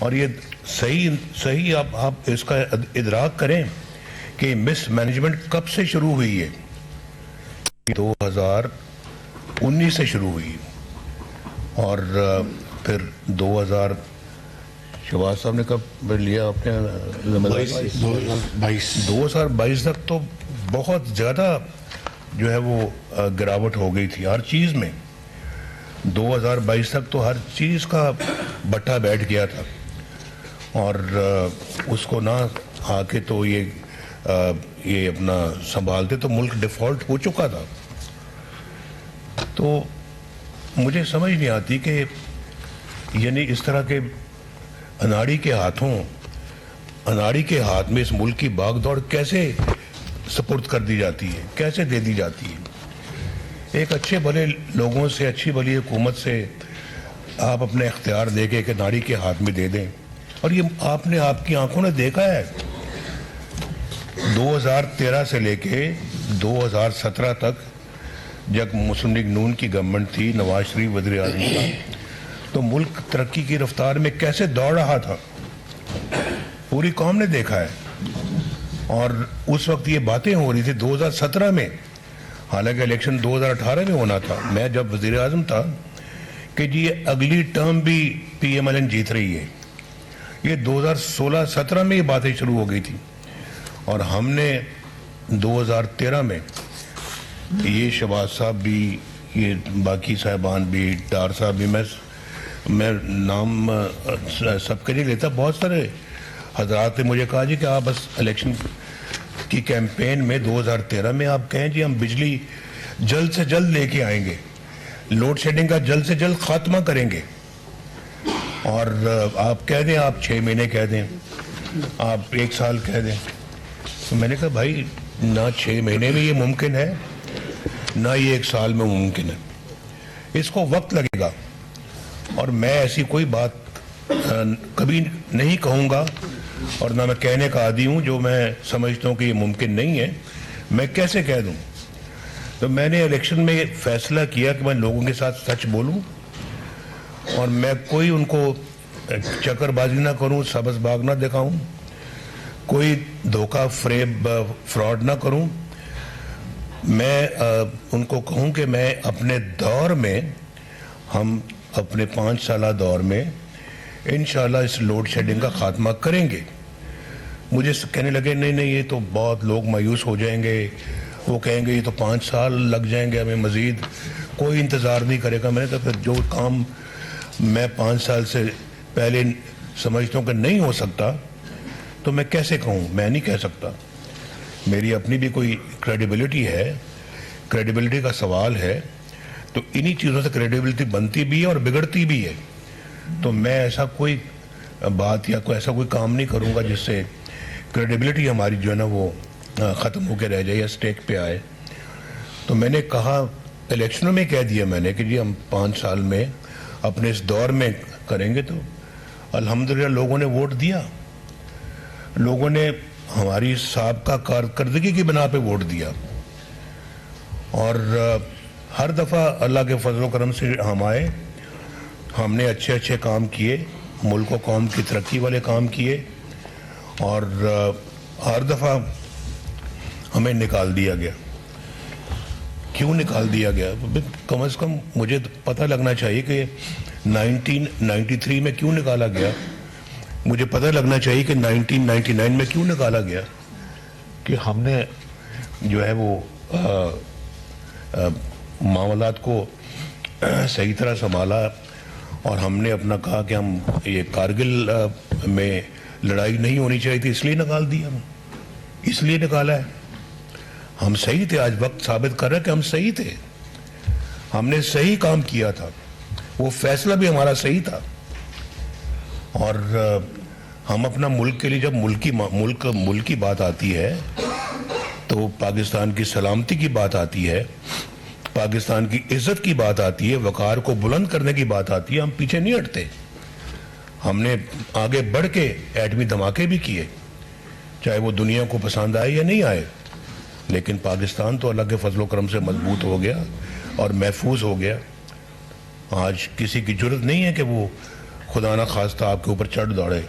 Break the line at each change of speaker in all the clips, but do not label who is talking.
اور یہ صحیح آپ اس کا ادراک کریں کہ مس مینجمنٹ کب سے شروع ہوئی ہے. 2019 سے شروع ہوئی اور پھر 2000 صاحب نے کب لیا آپ نے 2022 تک تو بہت زیادہ جو ہے وہ گراوٹ ہو گئی تھی ہر چیز میں. 2022 تک تو ہر چیز کا بٹا بیٹھ گیا تھا اور اس کو نہ آ کے تو یہ اپنا سنبھالتے تو ملک ڈیفالٹ ہو چکا تھا. تو مجھے سمجھ نہیں آتی کہ یعنی اس طرح کے اناڑی کے ہاتھ میں اس ملک کی باغ دوڑ کیسے سپرد کر دی جاتی ہے, کیسے دے دی جاتی ہے. ایک اچھے بھلے لوگوں سے, اچھی بھلی حکومت سے آپ اپنے اختیار دے کے ایک اناڑی کے ہاتھ میں دے دیں. اور یہ آپ کی آنکھوں نے دیکھا ہے 2013 سے لے کے 2017 تک جب مسلم لیگ نون کی گورنمنٹ تھی, نواز شریف وزیر اعظم تھا, تو ملک ترقی کی رفتار میں کیسے دوڑ رہا تھا پوری قوم نے دیکھا ہے. اور اس وقت یہ باتیں ہو رہی تھی 2017 میں, حالانکہ الیکشن 2018 میں ہونا تھا, میں جب وزیر اعظم تھا, کہ جی یہ اگلی ٹرم بھی پی ایم ایل این جیت رہی ہے. یہ 2016-17 میں یہ باتیں شروع ہو گئی تھی اور ہم نے 2013 میں یہ شہباز صاحب بھی, یہ باقی صاحبان بھی, ڈار صاحب بھی, میں نام سب کے نہیں لیتا, بہت سارے حضرات نے مجھے کہا جی کہ آپ بس الیکشن کی کیمپین میں 2013 میں آپ کہیں جی ہم بجلی جلد سے جلد لے کے آئیں گے, لوڈ شیڈنگ کا جلد سے جلد خاتمہ کریں گے. اور آپ کہہ دیں, آپ 6 مہینے کہہ دیں, آپ 1 سال کہہ دیں. تو میں نے کہا بھائی نہ 6 مہینے میں یہ ممکن ہے, نہ یہ 1 سال میں ممکن ہے, اس کو وقت لگے گا. اور میں ایسی کوئی بات کبھی نہیں کہوں گا اور نہ میں کہنے کا عادی ہوں جو میں سمجھتا ہوں کہ یہ ممکن نہیں ہے. میں کیسے کہہ دوں؟ تو میں نے الیکشن میں فیصلہ کیا کہ میں لوگوں کے ساتھ سچ بولوں اور میں کوئی ان کو چکر بازی نہ کروں, سبز باغ نہ دکھاؤں, کوئی دھوکہ فریب فراڈ نہ کروں. میں ان کو کہوں کہ میں اپنے دور میں, ہم اپنے 5 سالہ دور میں انشاءاللہ اس لوڈ شیڈنگ کا خاتمہ کریں گے. مجھے کہنے لگے نہیں یہ تو بہت لوگ مایوس ہو جائیں گے, وہ کہیں گے یہ تو 5 سال لگ جائیں گے, ہمیں مزید کوئی انتظار نہیں کرے گا. میں نے کہا پھر جو کام میں 5 سال سے پہلے سمجھتا ہوں کہ نہیں ہو سکتا تو میں کیسے کہوں؟ میں نہیں کہہ سکتا. میری اپنی بھی کوئی کریڈیبلٹی ہے, کریڈیبلٹی کا سوال ہے, تو انہی چیزوں سے کریڈیبلٹی بنتی بھی ہے اور بگڑتی بھی ہے. تو میں ایسا کوئی بات یا کوئی ایسا کوئی کام نہیں کروں گا جس سے کریڈیبلٹی ہماری جو ہے نا وہ ختم ہو کے رہ جائے یا سٹیک پہ آئے. تو میں نے کہا, الیکشنوں میں کہہ دیا میں نے کہ جی ہم 5 سال میں اپنے اس دور میں کریں گے. تو الحمدللہ لوگوں نے ووٹ دیا, لوگوں نے ہماری سابقہ کارکردگی کی بنا پہ ووٹ دیا. اور ہر دفعہ اللہ کے فضل و کرم سے ہم آئے, ہم نے اچھے کام کیے, ملک و قوم کی ترقی والے کام کیے, اور ہر دفعہ ہمیں نکال دیا گیا. کیوں نکال دیا گیا؟ کم از کم مجھے پتہ لگنا چاہیے کہ 1993 میں کیوں نکالا گیا, مجھے پتہ لگنا چاہیے کہ 1999 میں کیوں نکالا گیا. کہ ہم نے جو ہے وہ معاملات کو صحیح طرح سنبھالا اور ہم نے اپنا کہا کہ ہم یہ کارگل میں لڑائی نہیں ہونی چاہیے تھی, اس لیے نکال دیا, اس لیے نکالا ہے. ہم صحیح تھے, آج وقت ثابت کر رہا ہے کہ ہم صحیح تھے, ہم نے صحیح کام کیا تھا, وہ فیصلہ بھی ہمارا صحیح تھا. اور ہم اپنا ملک کے لیے جب ملک کی بات آتی ہے تو پاکستان کی سلامتی کی بات آتی ہے, پاکستان کی عزت کی بات آتی ہے, وقار کو بلند کرنے کی بات آتی ہے, ہم پیچھے نہیں ہٹتے. ہم نے آگے بڑھ کے ایٹمی دھماکے بھی کیے, چاہے وہ دنیا کو پسند آئے یا نہیں آئے, لیکن پاکستان تو اللہ کے فضل و کرم سے مضبوط ہو گیا اور محفوظ ہو گیا. آج کسی کی جرت نہیں ہے کہ وہ خدا نہ خواستہ آپ کے اوپر چڑھ دوڑے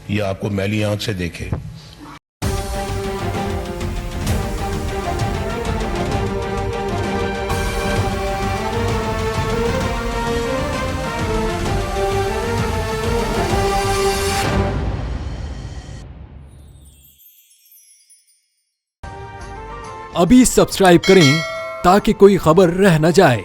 یا آپ کو میلی آنکھ سے دیکھے.
ابھی سبسکرائب کریں تاکہ کوئی خبر رہ نہ جائے.